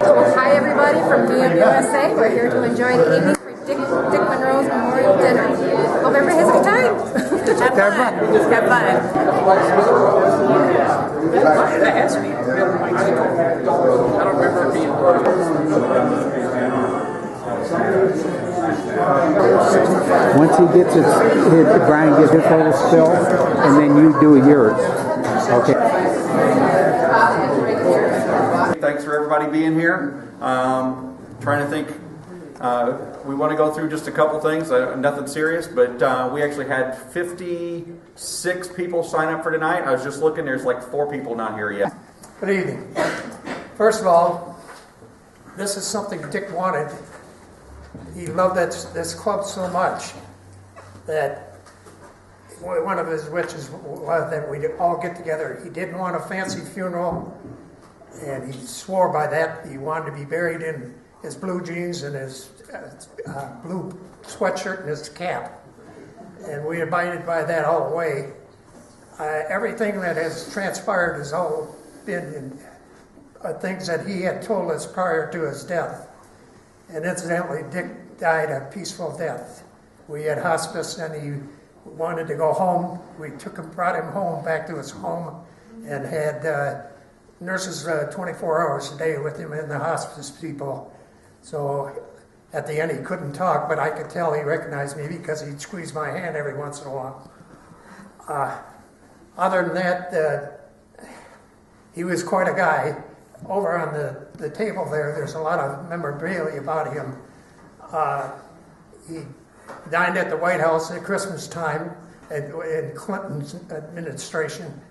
Hi everybody from VMUSA. We're here to enjoy the evening for Dick Monroe's Memorial Dinner. Hope everybody has a good time. Have fun. Just have fun. That has to be. I don't remember it being part of it. Once he gets his Brian gets his little spill, and then you do yours. Okay. Thanks for everybody being here. Trying to think. We want to go through just a couple things, nothing serious, but we actually had 56 people sign up for tonight. I was just looking, there's like 4 people not here yet. Good evening. First of all, this is something Dick wanted. He loved this club so much that one of his wishes was that we'd all get together. He didn't want a fancy funeral, and he swore by that. He wanted to be buried in his blue jeans and his blue sweatshirt and his cap. And we abided by that all the way. Everything that has transpired has all been in, things that he had told us prior to his death. And incidentally, Dick died a peaceful death. We had hospice and he wanted to go home. We brought him home, back to his home, and had nurses 24 hours a day with him and the hospice people. So at the end he couldn't talk, but I could tell he recognized me because he'd squeeze my hand every once in a while. Other than that, he was quite a guy. Over on the table there's a lot of memorabilia about him. He dined at the White House at Christmas time in Clinton's administration.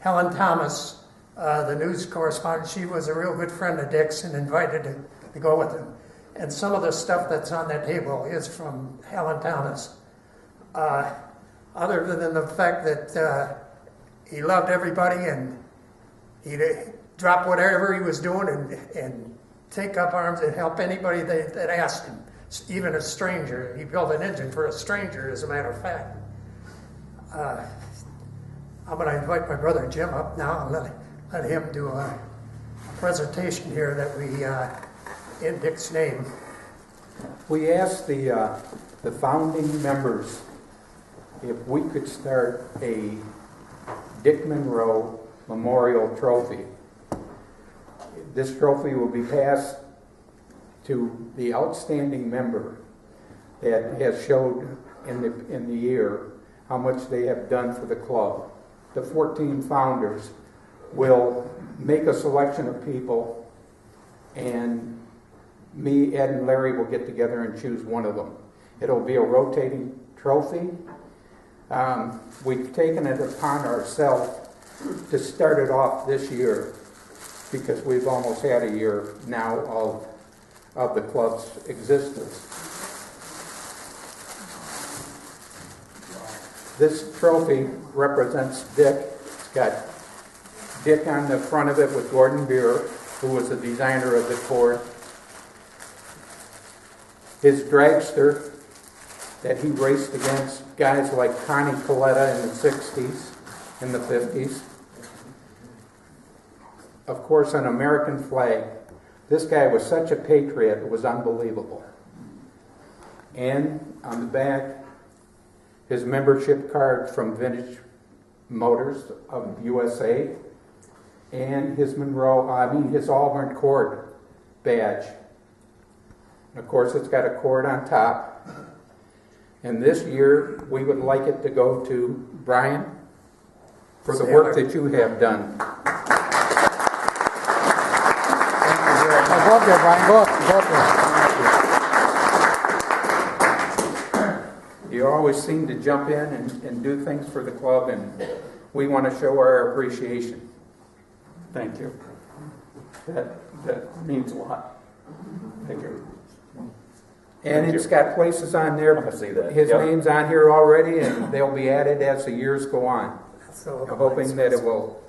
Helen Thomas, the news correspondent, she was a real good friend of Dick's and invited him to go with him. And some of the stuff that's on that table is from Helen Thomas. Other than the fact that he loved everybody and he'd drop whatever he was doing and take up arms and help anybody that asked him, even a stranger. He built an engine for a stranger, as a matter of fact. I'm going to invite my brother Jim up now and let him do a presentation here that we, in Dick's name. We asked the founding members if we could start a Dick Monroe Memorial Trophy. This trophy will be passed to the outstanding member that has showed in the year how much they have done for the club. The 14 founders will make a selection of people, and me, Ed, and Larry will get together and choose one of them. It'll be a rotating trophy. We've taken it upon ourselves to start it off this year because we've almost had a year now of the club's existence. This trophy represents Dick. It's got Dick on the front of it with Gordon Beer, who was the designer of the cord. His dragster that he raced against guys like Connie Coletta in the 60s and the 50s. Of course, an American flag. This guy was such a patriot, it was unbelievable. And on the back, his membership card from Vintage Motors of USA, and his his Auburn cord badge. And of course, it's got a cord on top. And this year, we would like it to go to Brian for the work that you have done. Go up there, Brian. Go up there. You always seem to jump in and do things for the club, and we want to show our appreciation. Thank you. That means a lot. Thank you. And it's got places on there. His name's on here already, and they'll be added as the years go on. So I'm hoping that it will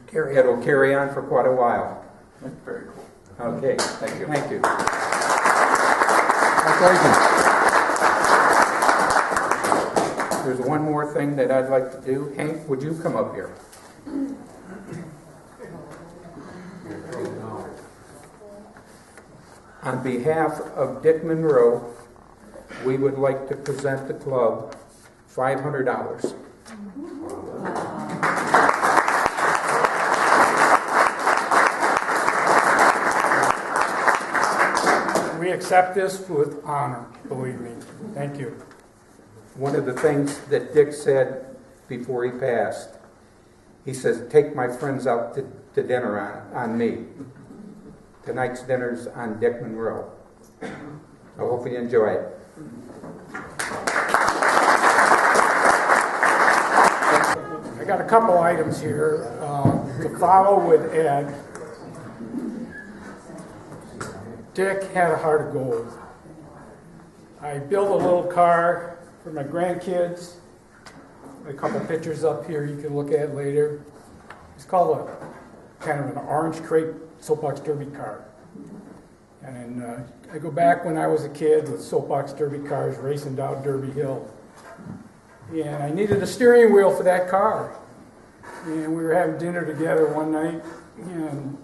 carry on for quite a while. That's very cool. Okay, thank you. Thank you. There's one more thing that I'd like to do. Hank, would you come up here? On behalf of Dick Monroe, we would like to present the club $500. We accept this with honor, believe me. Thank you. One of the things that Dick said before he passed, he says, take my friends out to dinner on me. Tonight's dinner's on Dick Monroe. I hope you enjoy it. I got a couple items here to follow with Ed. Dick had a heart of gold. I built a little car for my grandkids. A couple pictures up here you can look at later. It's called a kind of an orange crepe soapbox derby car. And I go back when I was a kid with soapbox derby cars racing down Derby Hill. And I needed a steering wheel for that car. And we were having dinner together one night, and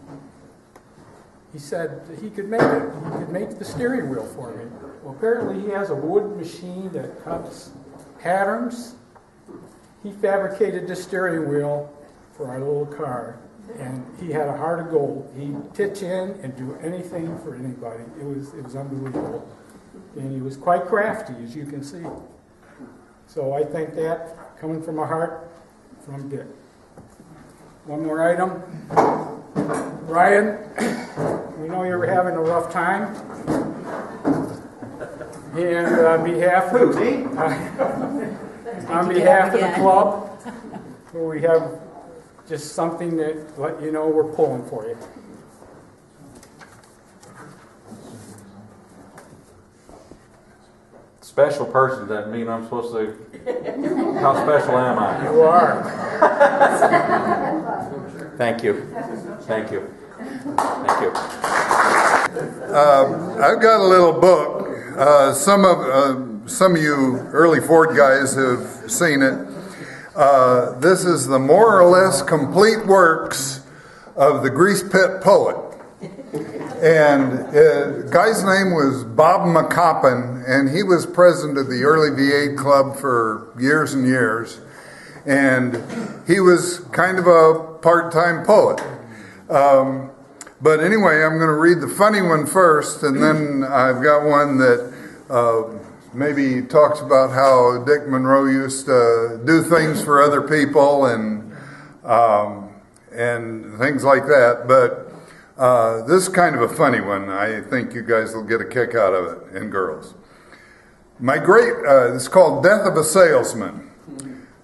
he said he could make it. He could make the steering wheel for me. Well, apparently he has a wood machine that cuts patterns. He fabricated the steering wheel for our little car, and he had a heart of gold. He'd pitch in and do anything for anybody. It was unbelievable. And he was quite crafty, as you can see. So I think that, coming from a heart, from Dick. One more item. Ryan, we know you're having a rough time. And on behalf of the club, we have just something that let you know we're pulling for you. Special person doesn't mean I'm supposed to. How special am I? You are. Thank you. Thank you. Thank you. I've got a little book. Some of you early Ford guys have seen it. This is the more or less complete works of the Grease Pit Poet. And the guy's name was Bob McCoppin, and he was president of the early V8 club for years and years. And he was kind of a part-time poet. But anyway, I'm going to read the funny one first, and then I've got one that maybe talks about how Dick Monroe used to do things for other people and things like that. But this is kind of a funny one. I think you guys will get a kick out of it, and girls. It's called Death of a Salesman.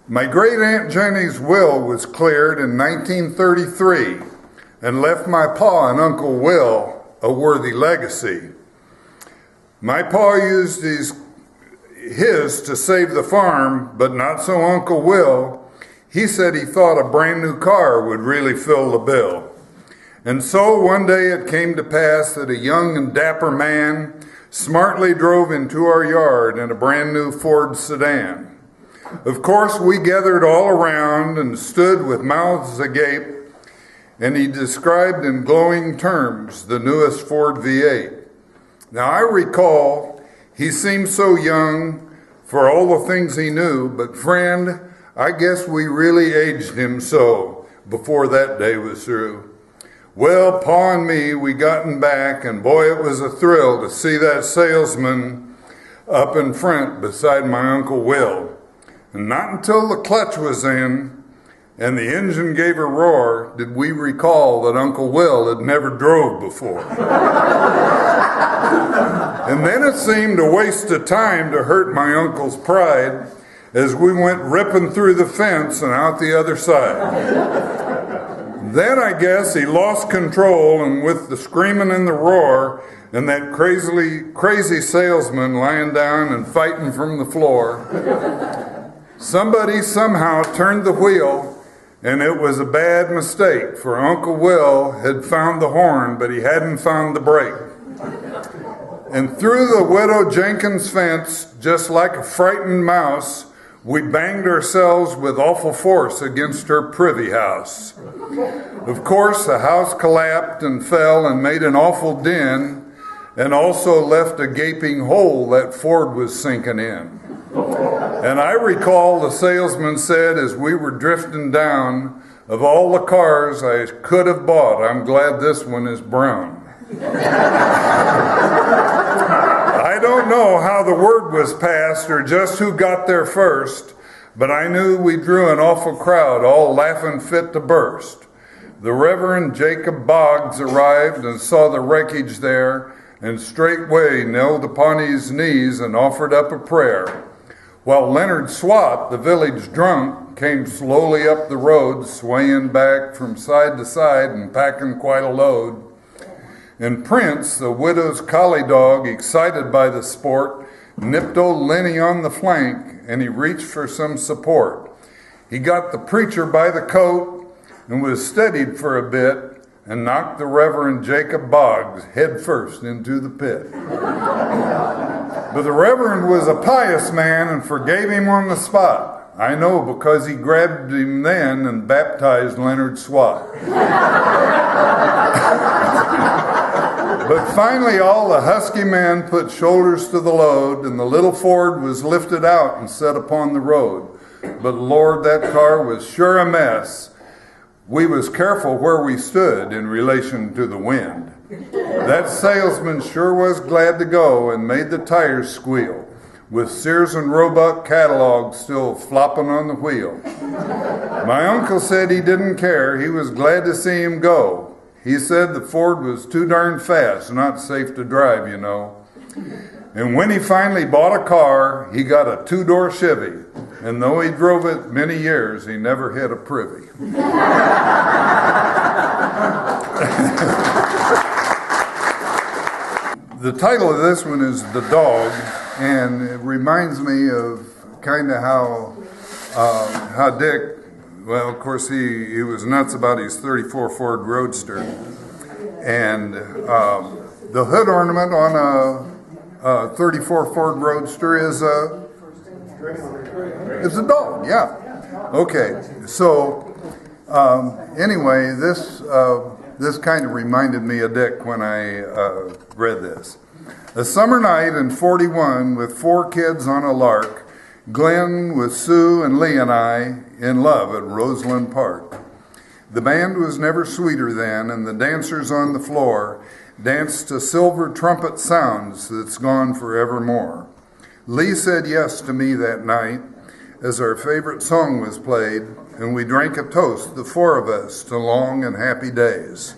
My great Aunt Jenny's will was cleared in 1933 and left my pa and Uncle Will a worthy legacy. My pa used his to save the farm, but not so Uncle Will. He said he thought a brand new car would really fill the bill. And so one day it came to pass that a young and dapper man smartly drove into our yard in a brand new Ford sedan. Of course, we gathered all around and stood with mouths agape, and he described in glowing terms the newest Ford V8. Now, I recall he seemed so young for all the things he knew, but friend, I guess we really aged him so before that day was through. Well, Pa and me, we gotten back, and boy, it was a thrill to see that salesman up in front beside my Uncle Will. And not until the clutch was in and the engine gave a roar did we recall that Uncle Will had never drove before. And then it seemed a waste of time to hurt my uncle's pride as we went ripping through the fence and out the other side. Then I guess he lost control, and with the screaming and the roar and that crazy salesman lying down and fighting from the floor, somebody somehow turned the wheel, and it was a bad mistake, for Uncle Will had found the horn, but he hadn't found the brake. And through the Widow Jenkins fence, just like a frightened mouse, we banged ourselves with awful force against her privy house. Of course, the house collapsed and fell and made an awful din, and also left a gaping hole that Ford was sinking in. And I recall the salesman said as we were drifting down, of all the cars I could have bought, I'm glad this one is brown. I don't know how the word was passed or just who got there first, but I knew we drew an awful crowd, all laughing fit to burst. The Reverend Jacob Boggs arrived and saw the wreckage there, and straightway knelt upon his knees and offered up a prayer, while Leonard Swat, the village drunk, came slowly up the road, swaying back from side to side and packing quite a load. And Prince, the widow's collie dog, excited by the sport, nipped old Lenny on the flank, and he reached for some support. He got the preacher by the coat and was steadied for a bit, and knocked the Reverend Jacob Boggs head first into the pit. But the Reverend was a pious man and forgave him on the spot. I know, because he grabbed him then and baptized Leonard Swat. But finally all the husky men put shoulders to the load, and the little Ford was lifted out and set upon the road. But Lord, that car was sure a mess. We was careful where we stood in relation to the wind. That salesman sure was glad to go and made the tires squeal, with Sears and Roebuck catalogs still flopping on the wheel. My uncle said he didn't care. He was glad to see him go. He said the Ford was too darn fast, not safe to drive, you know. And when he finally bought a car, he got a two-door Chevy. And though he drove it many years, he never hit a privy. The title of this one is The Dog, and it reminds me of kind of how Dick, well, of course, he was nuts about his 34 Ford Roadster. And the hood ornament on a 34 Ford Roadster is it's a dog, yeah. Okay, so anyway, this kind of reminded me of Dick when I read this. A summer night in 41 with 4 kids on a lark, Glenn with Sue and Lee and I in love at Roseland Park. The band was never sweeter then, and the dancers on the floor danced to silver trumpet sounds that's gone forevermore. Lee said yes to me that night as our favorite song was played, and we drank a toast, the 4 of us, to long and happy days.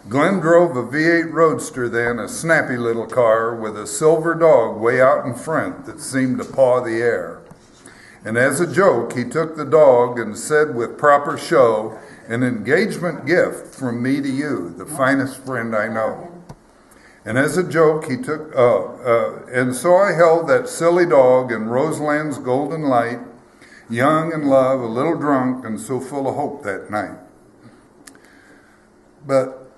Glenn drove a V8 Roadster then, a snappy little car with a silver dog way out in front that seemed to paw the air. And as a joke, he took the dog and said with proper show, an engagement gift from me to you, the finest friend I know. And as a joke, he took, and so I held that silly dog in Roseland's golden light, young in love, a little drunk, and so full of hope that night. But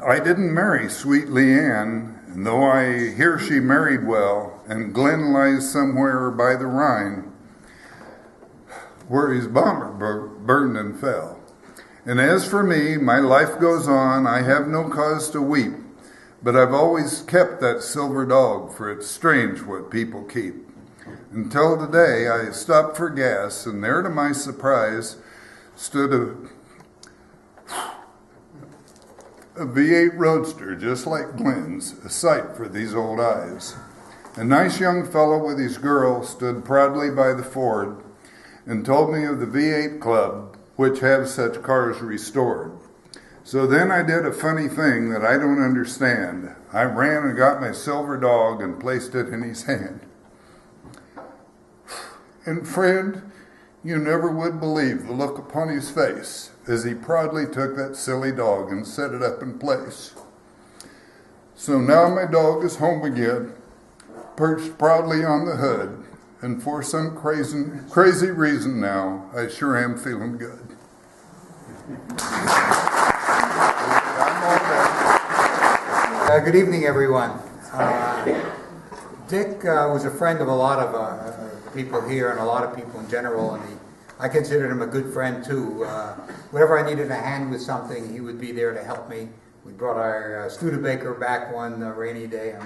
I didn't marry sweet Leanne, and though I hear she married well, and Glenn lies somewhere by the Rhine, where his bomber burned and fell. And as for me, my life goes on, I have no cause to weep, but I've always kept that silver dog, for it's strange what people keep. Until today, I stopped for gas, and there to my surprise stood a V8 Roadster, just like Glenn's, a sight for these old eyes. A nice young fellow with his girl stood proudly by the Ford and told me of the V8 Club, which have such cars restored. So then I did a funny thing that I don't understand. I ran and got my silver dog and placed it in his hand. And friend, you never would believe the look upon his face as he proudly took that silly dog and set it up in place. So now my dog is home again, perched proudly on the hood, and for some crazy reason now, I sure am feeling good. Good evening, everyone. Dick was a friend of a lot of people here and a lot of people in general, and I considered him a good friend too. Whenever I needed a hand with something, he would be there to help me. We brought our Studebaker back one rainy day. I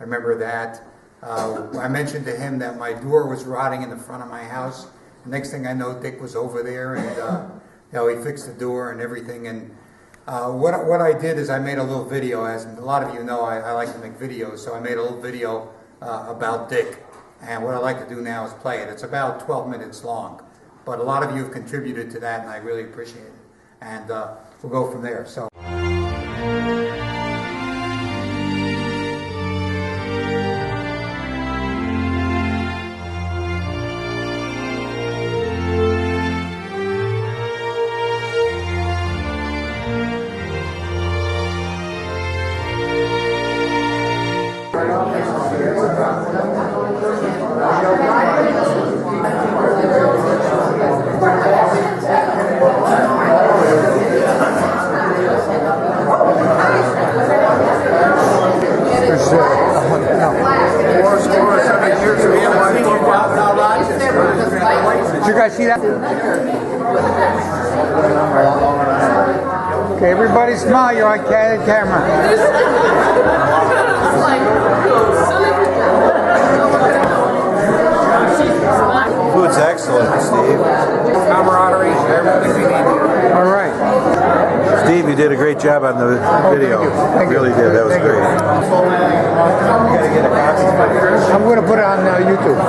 remember that. I mentioned to him that my door was rotting in the front of my house. The next thing I know, Dick was over there, and he fixed the door and everything. And what I did is I made a little video. As a lot of you know, I like to make videos, so I made a little video about Dick. And what I like to do now is play it. It's about 12 minutes long, but a lot of you have contributed to that, and I really appreciate it. And we'll go from there. So. Did you guys see that? Okay, everybody smile. You're on camera. Food's excellent, Steve. Camaraderie, everything we need. All right. Steve, you did a great job on the video. Thank you. Really did. That was great. I'm going to put it on YouTube.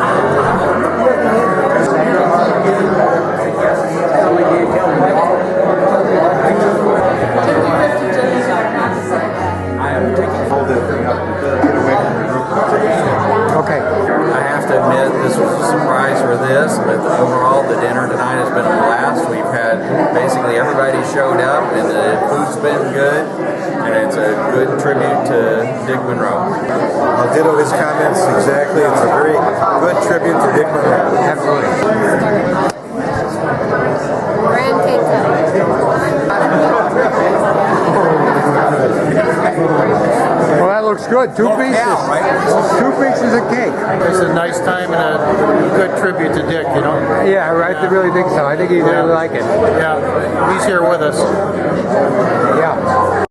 Okay. I have to admit, this was a surprise for this, but overall the dinner tonight has been a blast. We've had basically everybody showed up, and the food's been good, and it's a good tribute to Dick Monroe. I'll ditto his comments exactly. It's a very good tribute to Dick Monroe. Absolutely. Grand cake cutting. Well, that looks good. Two pieces. Two pieces of cake. It's a nice time and a good tribute to Dick, you know? Yeah, I really think so. I think he'd really like it. Yeah, he's here with us. Yeah.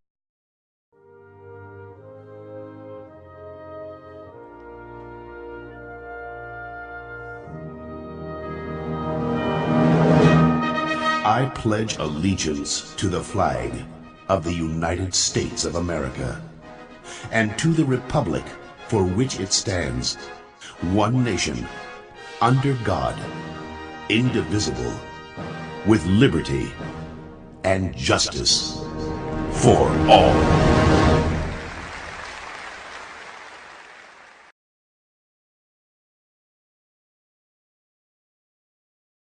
I pledge allegiance to the flag of the United States of America and to the republic for which it stands, one nation, under God, indivisible, with liberty and justice for all.